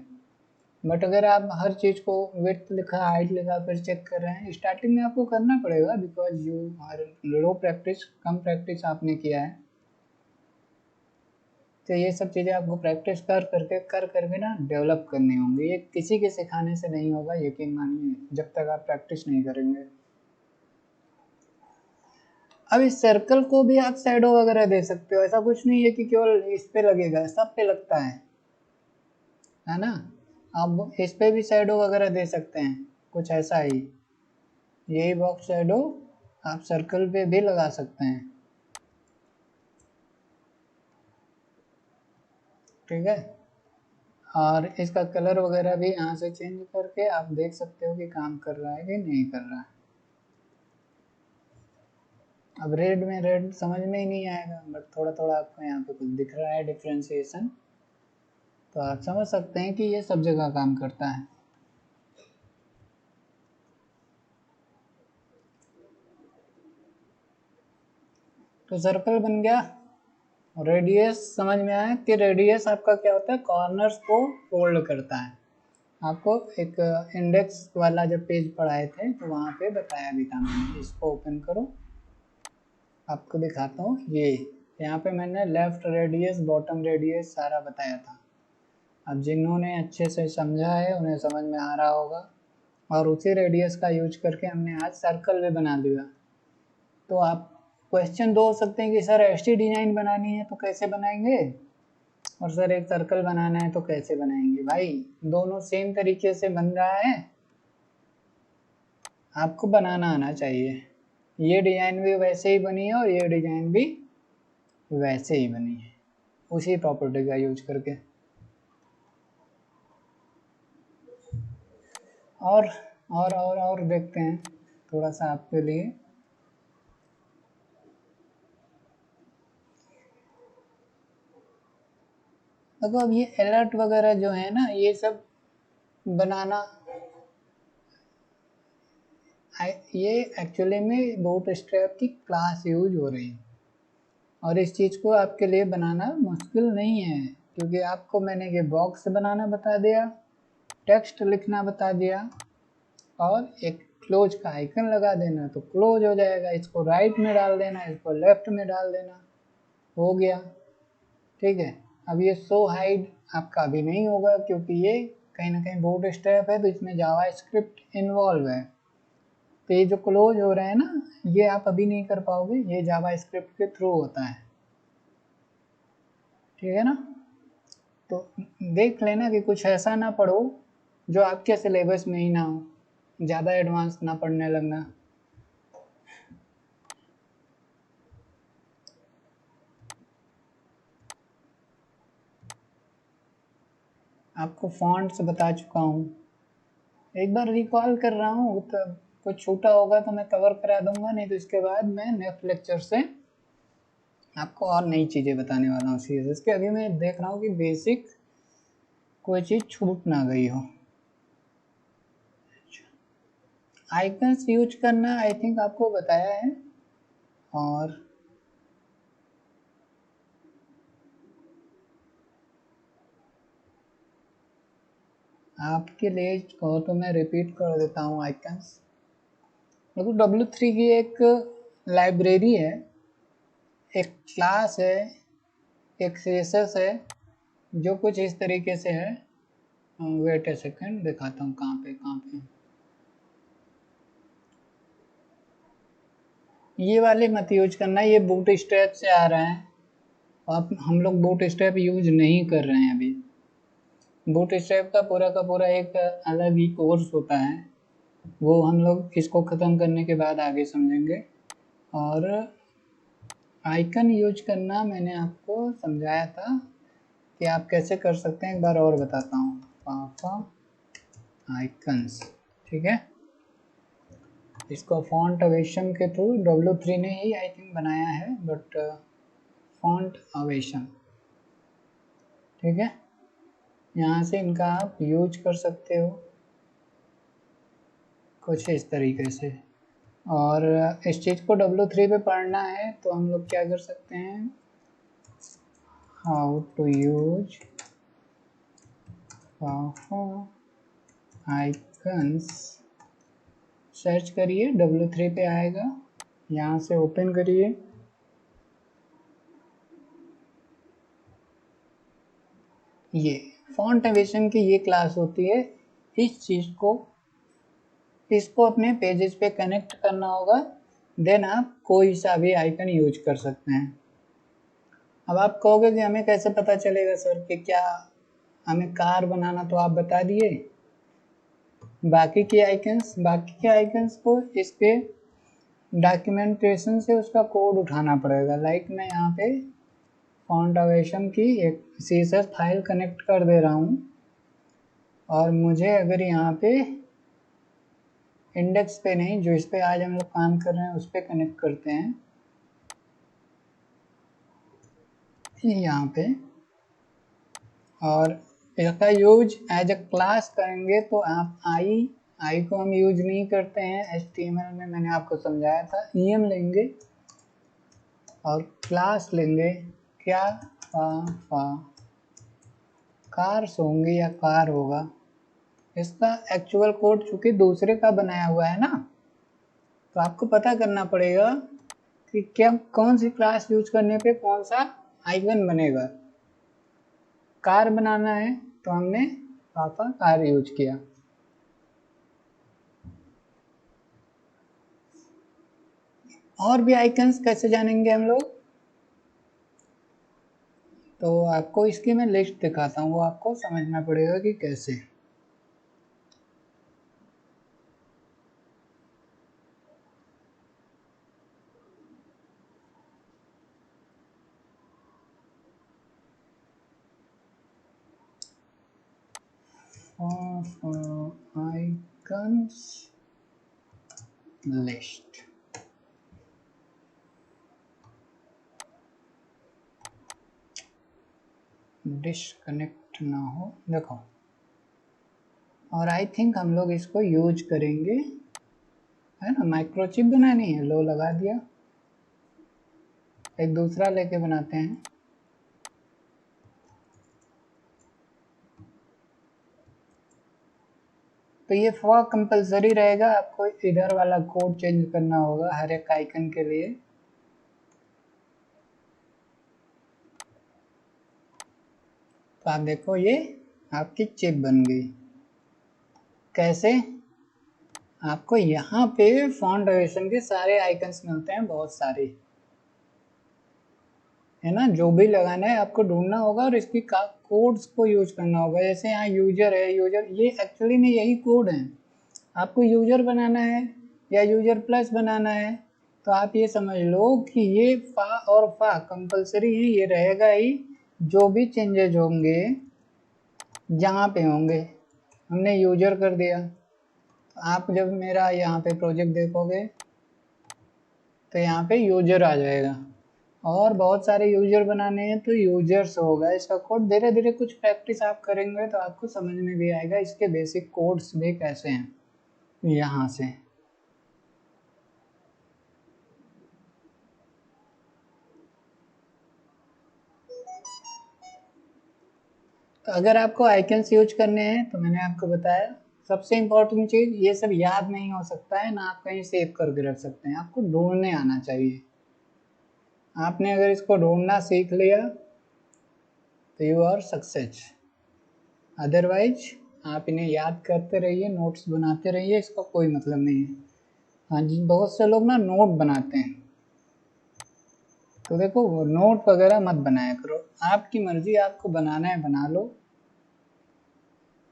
Speaker 1: बट अगर आप हर चीज़ को विड्थ लिखा, हाइट लिखा, फिर चेक कर रहे हैं, स्टार्टिंग में आपको करना पड़ेगा because you are low practice, कम प्रैक्टिस आपने किया है। तो ये सब चीज़ें आपको प्रैक्टिस कर करके ना डेवलप करनी होंगी। ये किसी के सिखाने से नहीं होगा, यकीन मानिए, जब तक आप प्रैक्टिस नहीं करेंगे। अब इस सर्कल को भी आप शैडो वगैरह दे सकते हो, ऐसा कुछ नहीं है कि केवल इस पे लगेगा, सब पे लगता है ना। आप इस पे भी शैडो वगैरह दे सकते हैं, कुछ ऐसा ही, यही बॉक्स शैडो आप सर्कल पे भी लगा सकते हैं, ठीक है। और इसका कलर वगैरह भी यहाँ से चेंज करके आप देख सकते हो कि काम कर रहा है कि नहीं कर रहा है। अब रेड में रेड समझ में ही नहीं आएगा, बट थोड़ा थोड़ा आपको यहाँ पे कुछ दिख रहा है डिफ्रेंशिएशन, तो आप समझ सकते हैं कि ये सब जगह काम करता है। तो सर्कल बन गया। रेडियस समझ में आया कि रेडियस आपका क्या होता है, कॉर्नर्स को फोल्ड करता है। आपको एक इंडेक्स वाला जब पेज पढ़ाए थे तो वहाँ पे बताया भी था मैंने। इसको ओपन करो, आपको दिखाता हूँ। ये यहाँ पे मैंने लेफ्ट रेडियस, बॉटम रेडियस सारा बताया था। अब जिन्होंने अच्छे से समझा है उन्हें समझ में आ रहा होगा, और उसी रेडियस का यूज करके हमने आज सर्कल भी बना दिया। तो आप क्वेश्चन दो हो सकते हैं कि सर ऐसी डिजाइन बनानी है तो कैसे बनाएंगे, और सर एक सर्कल बनाना है तो कैसे बनाएंगे। भाई दोनों सेम तरीके से बन रहा है, आपको बनाना आना चाहिए। ये डिजाइन भी वैसे ही बनी है और ये डिजाइन भी वैसे ही बनी है, उसी प्रॉपर्टी का यूज करके। और देखते हैं थोड़ा सा आपके लिए। देखो अब ये अलर्ट वगैरह जो है ना, ये सब बनाना, ये एक्चुअली में बूटस्ट्रैप की क्लास यूज हो रही है, और इस चीज़ को आपके लिए बनाना मुश्किल नहीं है, क्योंकि आपको मैंने ये बॉक्स बनाना बता दिया, टेक्स्ट लिखना बता दिया, और एक क्लोज का आइकन लगा देना तो क्लोज हो जाएगा। इसको राइट में डाल देना, इसको लेफ्ट में डाल देना, हो गया, ठीक है। अब ये शो हाइड आपका अभी नहीं होगा, क्योंकि ये कहीं ना कहीं बूटस्ट्रैप है तो इसमें जावा स्क्रिप्ट इन्वॉल्व है। तो ये जो क्लोज हो रहा है ना, ये आप अभी नहीं कर पाओगे, ये जावा स्क्रिप्ट के थ्रू होता है, ठीक है ना। तो देख लेना कि कुछ ऐसा ना पढ़ो जो आपके सिलेबस में ही ना हो, ज़्यादा एडवांस ना पढ़ने लगना। आपको फॉन्ट्स बता चुका हूँ, एक बार रिकॉल कर रहा हूँ, तो कुछ छूटा होगा तो मैं कवर करा दूंगा, नहीं तो इसके बाद मैं नेक्स्ट लेक्चर से आपको और नई चीज़ें बताने वाला हूँ CSS के। अभी मैं देख रहा हूँ कि बेसिक कोई चीज़ छूट ना गई हो। आइकन्स यूज करना आई थिंक आपको बताया है, और आपके लिए कहो तो मैं रिपीट कर देता हूँ आइकन्स। देखो W3 की एक लाइब्रेरी है, एक क्लास है, एक CSS है, जो कुछ इस तरीके से है। वेट ए सेकेंड, दिखाता हूँ कहाँ पे। ये वाले मत यूज करना, ये बूट स्ट्रैप से आ रहा है, आप हम लोग बूट स्ट्रैप यूज नहीं कर रहे हैं अभी। बूट स्ट्रैप का पूरा एक अलग ही कोर्स होता है, वो हम लोग इसको ख़त्म करने के बाद आगे समझेंगे। और आइकन यूज करना मैंने आपको समझाया था कि आप कैसे कर सकते हैं, एक बार और बताता हूँ। पापा आइकन्स, ठीक है। इसको फॉन्ट अवेशन के थ्रू W3 ने ही आई थिंक बनाया है, बट फॉन्ट अवेशन, ठीक है। यहाँ से इनका आप यूज कर सकते हो कुछ इस तरीके से। और इस चीज़ को W3 पे पढ़ना है तो हम लोग क्या कर सकते हैं, how to use icons search करिए, W3 पे आएगा, यहाँ से ओपन करिए। ये फॉन्ट एनिमेशन की ये क्लास होती है। इस चीज़ को इसको अपने पेजेस पे कनेक्ट करना होगा, देन आप कोई सा भी आइकन यूज कर सकते हैं। अब आप कहोगे कि हमें कैसे पता चलेगा सर कि क्या हमें कार बनाना, तो आप बता दिए। बाकी के आइकन्स को इसके डॉक्यूमेंटेशन से उसका कोड उठाना पड़ेगा। लाइक मैं यहाँ पे फॉन्ट एनिमेशन की एक CSS फाइल कनेक्ट कर दे रहा हूँ, और मुझे अगर यहाँ पे इंडेक्स पे नहीं, जो इस पे आज हम लोग काम कर रहे हैं उस पे कनेक्ट करते हैं यहाँ पे, और इसका यूज एज अ क्लास करेंगे तो आप आई को हम यूज नहीं करते हैं HTML में, मैंने आपको समझाया था। EM लेंगे और क्लास लेंगे क्या, कार्स होंगे या कार होगा। इसका एक्चुअल कोड चूंकि दूसरे का बनाया हुआ है ना, तो आपको पता करना पड़ेगा कि क्या कौन सी क्लास यूज करने पे कौन सा आइकन बनेगा। कार बनाना है तो हमने पापा कार यूज किया। और भी आइकन्स कैसे जानेंगे हम लोग, तो आपको इसकी मैं लिस्ट दिखाता हूँ, वो आपको समझना पड़ेगा कि कैसे। आइकन्स लिस्ट, डिस्कनेक्ट ना हो, देखो। और आई थिंक हम लोग इसको यूज करेंगे, है ना, माइक्रोचिप बनानी है, लो लगा दिया। एक दूसरा लेके बनाते हैं। तो ये फॉर कंपलसरी रहेगा, आपको इधर वाला कोड चेंज करना होगा हर एक आइकन के लिए। तो आप देखो ये आपकी चिप बन गई। कैसे, आपको यहाँ पे फॉन्ट एनिमेशन के सारे आइकन्स मिलते हैं, बहुत सारे, है ना। जो भी लगाना है आपको ढूंढना होगा और इसकी कोड्स को यूज करना होगा। जैसे यहाँ यूजर है, यूजर ये एक्चुअली में यही कोड है। आपको यूजर बनाना है या यूजर प्लस बनाना है, तो आप ये समझ लो कि ये फा और फा कंपलसरी है, ये रहेगा ही। जो भी चेंजेज होंगे जहाँ पे होंगे, हमने यूजर कर दिया, तो आप जब मेरा यहाँ पे प्रोजेक्ट देखोगे तो यहाँ पे यूजर आ जाएगा। और बहुत सारे यूजर बनाने हैं तो यूजर्स होगा इसका कोड। धीरे धीरे कुछ प्रैक्टिस आप करेंगे तो आपको समझ में भी आएगा इसके बेसिक कोड्स भी कैसे हैं। यहाँ से तो अगर आपको आइकन्स यूज करने हैं तो मैंने आपको बताया, सबसे इम्पोर्टेंट चीज़, ये सब याद नहीं हो सकता है ना, आप कहीं सेव करके रख सकते हैं, आपको ढूंढने आना चाहिए। आपने अगर इसको ढूंढना सीख लिया तो यू आर सक्सेस। अदरवाइज आप इन्हें याद करते रहिए, नोट्स बनाते रहिए, इसका कोई मतलब नहीं है। हाँ जी, बहुत से लोग ना नोट बनाते हैं, तो देखो वो नोट वगैरह मत बनाया करो, आपकी मर्जी, आपको बनाना है बना लो।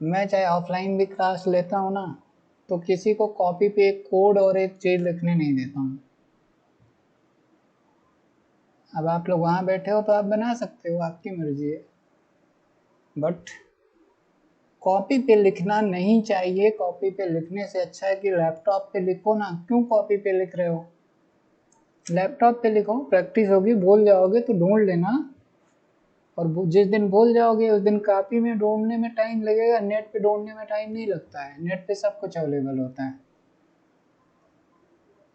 Speaker 1: मैं चाहे ऑफलाइन भी क्लास लेता हूँ ना, तो किसी को कॉपी पे एक कोड और एक चीज़ लिखने नहीं देता हूँ। अब आप लोग वहाँ बैठे हो तो आप बना सकते हो, आपकी मर्जी है, बट कॉपी पे लिखना नहीं चाहिए। कॉपी पे लिखने से अच्छा है कि लैपटॉप पे लिखो ना। क्यों कॉपी पे लिख रहे हो, लैपटॉप पे लिखो, प्रैक्टिस होगी, भूल जाओगे तो ढूंढ लेना। और जिस दिन भूल जाओगे उस दिन कॉपी में ढूंढने में टाइम लगेगा, नेट पे ढूंढने में टाइम नहीं लगता है, नेट पे सब कुछ अवेलेबल होता है।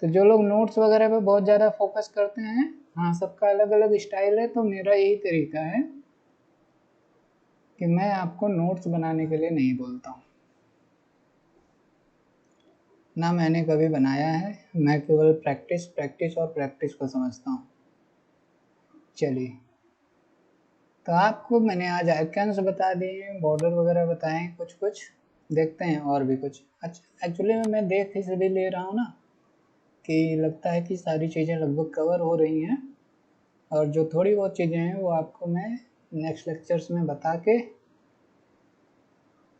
Speaker 1: तो जो लोग नोट्स वगैरह पे बहुत ज़्यादा फोकस करते हैं, हाँ सबका अलग अलग स्टाइल है, तो मेरा यही तरीका है कि मैं आपको नोट्स बनाने के लिए नहीं बोलता हूँ, ना मैंने कभी बनाया है, मैं केवल प्रैक्टिस प्रैक्टिस और प्रैक्टिस को समझता हूँ। चलिए, तो आपको मैंने आज आइकन्स बता दिए, बॉर्डर वगैरह बताएं, कुछ कुछ देखते हैं और भी कुछ। अच्छा, एक्चुअली मैं देख इसलिए ले रहा हूँ ना कि लगता है कि सारी चीज़ें लगभग कवर हो रही हैं, और जो थोड़ी बहुत चीज़ें हैं वो आपको मैं नेक्स्ट लेक्चर्स में बता के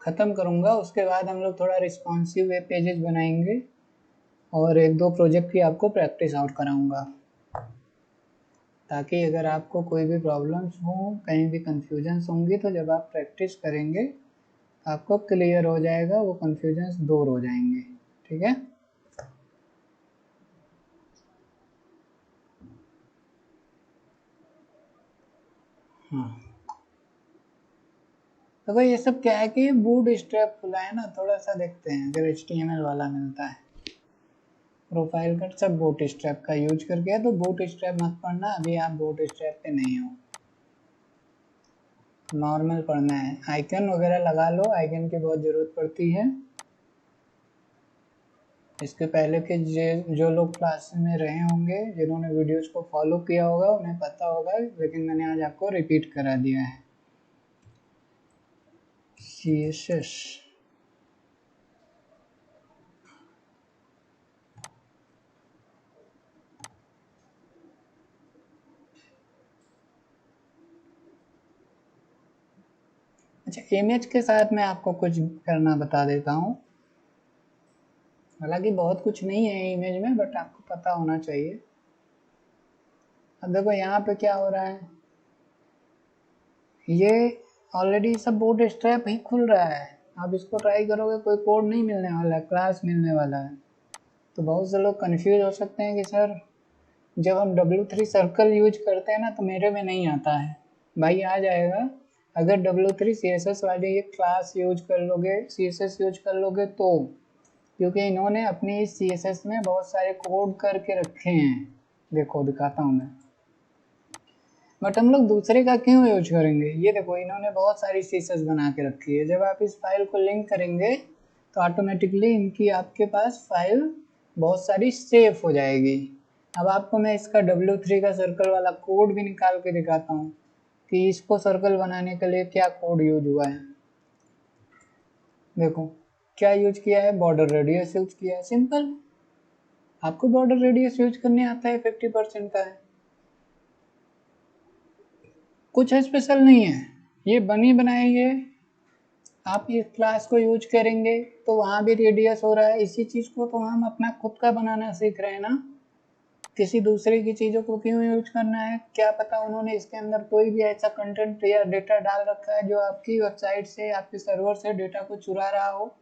Speaker 1: ख़त्म करूँगा। उसके बाद हम लोग थोड़ा रिस्पॉन्सिव वेब पेजेस बनाएंगे और एक दो प्रोजेक्ट की आपको प्रैक्टिस और कराऊँगा, ताकि अगर आपको कोई भी प्रॉब्लम्स हो, कहीं भी कन्फ्यूजन्स होंगी, तो जब आप प्रैक्टिस करेंगे आपको क्लियर हो जाएगा, वो कन्फ्यूजन्स दूर हो जाएंगे। ठीक है, हाँ। तो भाई ये सब क्या है कि बूट स्ट्रैप खुला है ना, थोड़ा सा देखते हैं। अगर HTML वाला मिलता है, प्रोफाइल कट सब बूट स्ट्रैप का यूज करके है, तो बूट स्ट्रैप मत पढ़ना, अभी आप बूट स्ट्रैप पे नहीं हो, नॉर्मल पढ़ना है। आइकन वगैरह लगा लो, आइकन की बहुत ज़रूरत पड़ती है। इसके पहले के जो लोग क्लास में रहे होंगे, जिन्होंने वीडियोस को फॉलो किया होगा, उन्हें पता होगा, लेकिन मैंने आज आपको रिपीट करा दिया है। CSS अच्छा, इमेज के साथ मैं आपको कुछ करना बता देता हूँ। हालांकि बहुत कुछ नहीं है इमेज में, बट आपको पता होना चाहिए। अब देखो यहाँ पे क्या हो रहा है, ये ऑलरेडी सब बूट स्ट्रैप ही खुल रहा है। आप इसको ट्राई करोगे, कोई कोड नहीं मिलने वाला है, क्लास मिलने वाला है। तो बहुत से लोग कंफ्यूज हो सकते हैं कि सर जब हम W3 सर्कल यूज करते हैं ना, तो मेरे में नहीं आता है। भाई आ जाएगा, अगर W3 CSS वाली ये क्लास यूज कर लोगे, CSS यूज कर लोगे तो, क्योंकि इन्होंने अपनी इस CSS में बहुत सारे कोड करके रखे हैं। देखो दिखाता हूँ मैं, बट हम लोग दूसरे का क्यों यूज करेंगे। ये देखो, इन्होंने बहुत सारी CSS बना के रखी है। जब आप इस फाइल को लिंक करेंगे तो ऑटोमेटिकली इनकी आपके पास फाइल बहुत सारी सेव हो जाएगी। अब आपको मैं इसका W3 का सर्कल वाला कोड भी निकाल के दिखाता हूँ कि इसको सर्कल बनाने के लिए क्या कोड यूज हुआ है। देखो क्या यूज किया है, बॉर्डर रेडियस यूज किया है, सिंपल। आपको बॉर्डर रेडियस यूज करने आता है, 50% का है, कुछ स्पेशल नहीं है, ये बनी बनाई है। आप इस क्लास को यूज करेंगे तो वहाँ भी रेडियस हो रहा है। इसी चीज़ को तो हम अपना खुद का बनाना सीख रहे हैं ना, किसी दूसरे की चीज़ों को क्यों यूज करना है। क्या पता उन्होंने इसके अंदर कोई भी ऐसा कंटेंट या डेटा डाल रखा है जो आपकी वेबसाइट से, आपके सर्वर से डेटा को चुरा रहा हो।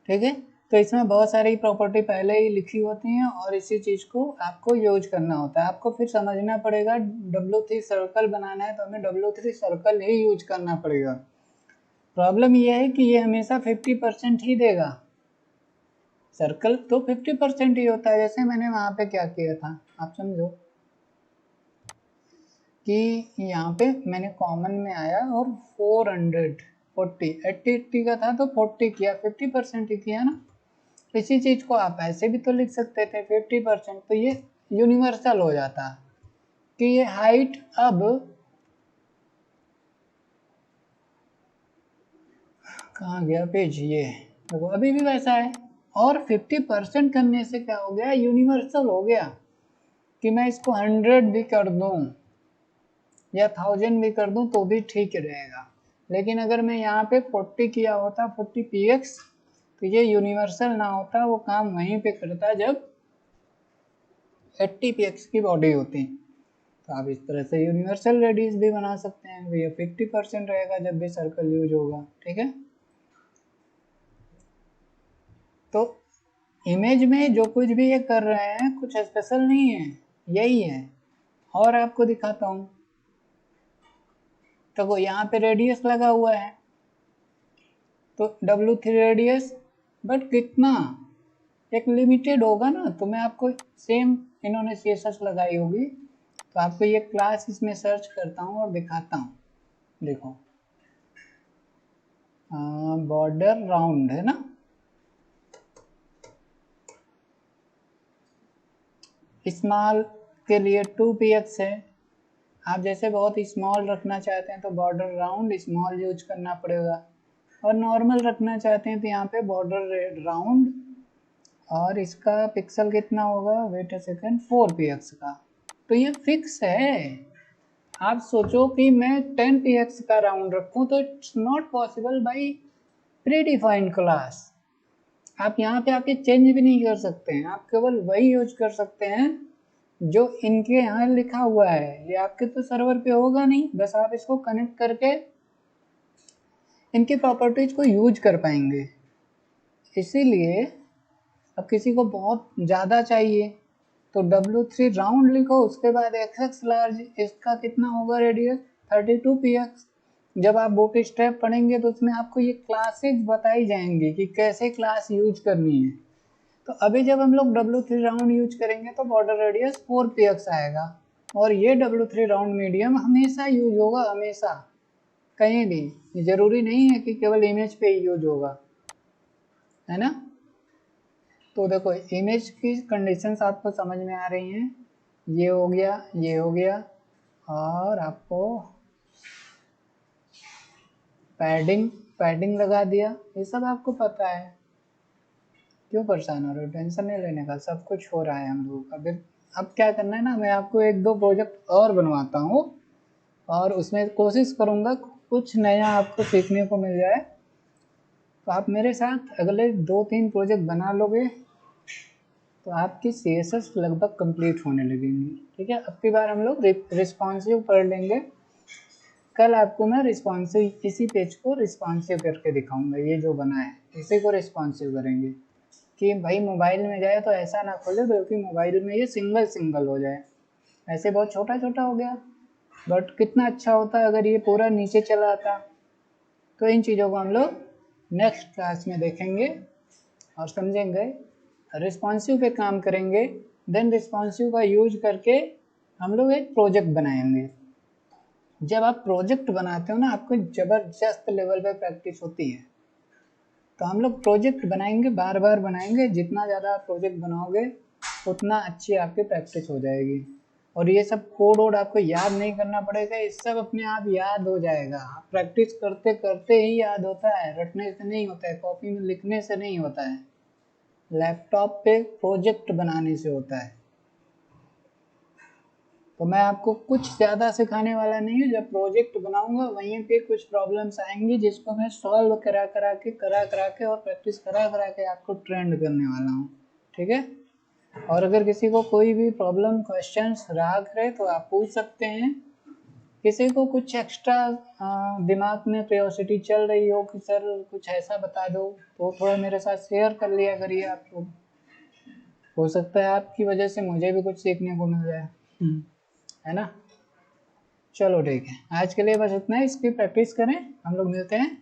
Speaker 1: ठीक है, तो इसमें बहुत सारी प्रॉपर्टी पहले ही लिखी होती हैं, और इसी चीज़ को आपको यूज करना होता है। आपको फिर समझना पड़ेगा, W3 सर्कल बनाना है तो हमें W3 सर्कल ही यूज करना पड़ेगा। प्रॉब्लम यह है कि ये हमेशा 50% ही देगा। सर्कल तो 50% ही होता है। जैसे मैंने वहाँ पे क्या किया था, आप समझो कि यहाँ पे मैंने कॉमन में आया और 440 80 का था तो 40 किया, 50% ही किया ना। इसी चीज़ को आप ऐसे भी तो लिख सकते थे 50%, तो ये यूनिवर्सल हो जाता कि ये हाइट अब कहाँ गया पेज, ये देखो अभी भी वैसा है। और 50% करने से क्या हो गया, यूनिवर्सल हो गया, कि मैं इसको 100 भी कर दूं या 1000 भी कर दूं तो भी ठीक रहेगा। लेकिन अगर मैं यहाँ पे 40 किया होता, 40px, तो ये यूनिवर्सल ना होता, वो काम वहीं पे करता जब 80px की बॉडी होती। तो आप इस तरह से यूनिवर्सल रेडियस भी बना सकते हैं, भैया 50% रहेगा जब भी सर्कल यूज होगा। ठीक है, तो इमेज में जो कुछ भी ये कर रहे हैं कुछ स्पेशल नहीं है, यही है। और आपको दिखाता हूँ। तो वो यहाँ पे रेडियस लगा हुआ है, तो W3 रेडियस, बट कितना, एक लिमिटेड होगा ना। तो मैं आपको सेम इन्होंने CSS लगाई होगी, तो आपको ये क्लास इसमें सर्च करता हूँ और दिखाता हूँ। देखो बॉर्डर राउंड है ना, स्मॉल के लिए 2px है। आप जैसे बहुत स्मॉल रखना चाहते हैं तो बॉर्डर राउंड स्मॉल यूज करना पड़ेगा, और नॉर्मल रखना चाहते हैं तो यहाँ पे बॉर्डर राउंड, और इसका पिक्सल कितना होगा, वेट अ सेकंड, 4px का। तो ये फिक्स है। आप सोचो कि मैं 10px का राउंड रखूं तो it's not possible by pre defined class. आप यहाँ पे आके चेंज भी नहीं कर सकते हैं, आप केवल वही यूज कर सकते हैं जो इनके यहाँ लिखा हुआ है। ये आपके तो सर्वर पे होगा नहीं, बस आप इसको कनेक्ट करके इनकी प्रॉपर्टीज को यूज कर पाएंगे। इसीलिए अब किसी को बहुत ज़्यादा चाहिए तो W3 राउंड लिखो, उसके बाद XX लार्ज, इसका कितना होगा रेडियस, 32px। जब आप बुक स्टेप पढ़ेंगे तो उसमें आपको ये क्लासेज बताई जाएंगी कि कैसे क्लास यूज करनी है। तो अभी जब हम लोग W3 राउंड यूज करेंगे तो बॉर्डर रेडियस 4px आएगा, और ये W3 राउंड मीडियम हमेशा यूज होगा, हमेशा कहीं भी। जरूरी नहीं है कि केवल इमेज पे ही यूज होगा, है ना। तो देखो इमेज की कंडीशंस आपको समझ में आ रही हैं, ये हो गया, ये हो गया, और आपको पैडिंग लगा दिया, ये सब आपको पता है। क्यों परेशान हो रहे हो, टेंशन नहीं लेने का, सब कुछ हो रहा है हम लोगों का। अब क्या करना है ना, मैं आपको 1-2 प्रोजेक्ट और बनवाता हूँ, और उसमें कोशिश करूँगा कुछ नया आपको सीखने को मिल जाए। तो आप मेरे साथ अगले 2-3 प्रोजेक्ट बना लोगे तो आपकी CSS लगभग कंप्लीट होने लगेंगी। ठीक है, अब की बार हम लोग रिस्पॉन्सिव पढ़ लेंगे। कल आपको मैं रिस्पॉन्सिव, इसी पेज को रिस्पॉन्सिव करके दिखाऊंगा। ये जो बना है इसी को रिस्पॉन्सिव करेंगे कि भाई मोबाइल में जाए तो ऐसा ना खोले, बल्कि मोबाइल में ये सिंगल हो जाए। ऐसे बहुत छोटा छोटा हो गया, बट कितना अच्छा होता अगर ये पूरा नीचे चला आता। तो इन चीज़ों को हम लोग नेक्स्ट क्लास में देखेंगे और समझेंगे, रिस्पॉन्सिव पे काम करेंगे। देन रिस्पॉन्सिव का यूज करके हम लोग एक प्रोजेक्ट बनाएंगे। जब आप प्रोजेक्ट बनाते हो ना, आपको ज़बरदस्त लेवल पे प्रैक्टिस होती है। तो हम लोग प्रोजेक्ट बनाएंगे, बार बार बनाएंगे। जितना ज़्यादा आप प्रोजेक्ट बनाओगे उतना अच्छी आपकी प्रैक्टिस हो जाएगी। और ये सब कोड वोड आपको याद नहीं करना पड़ेगा, ये सब अपने आप याद हो जाएगा। प्रैक्टिस करते करते ही याद होता है, रटने से नहीं होता है, कॉपी में लिखने से नहीं होता है, लैपटॉप पे प्रोजेक्ट बनाने से होता है। तो मैं आपको कुछ ज़्यादा सिखाने वाला नहीं हूँ। जब प्रोजेक्ट बनाऊंगा वहीं पे कुछ प्रॉब्लम्स आएंगी जिसको मैं सॉल्व करा करा के और प्रैक्टिस करा के आपको ट्रेंड करने वाला हूँ। ठीक है, और अगर किसी को कोई भी प्रॉब्लम क्वेश्चंस रहा करे तो आप पूछ सकते हैं। किसी को कुछ एक्स्ट्रा दिमाग में क्यूरियोसिटी चल रही हो कि सर कुछ ऐसा बता दो, तो थोड़ा मेरे साथ शेयर कर लिया करिए। आपको हो सकता है आपकी वजह से मुझे भी कुछ सीखने को मिल जाए, है ना। चलो ठीक है, आज के लिए बस इतना ही। इसकी प्रैक्टिस करें, हम लोग मिलते हैं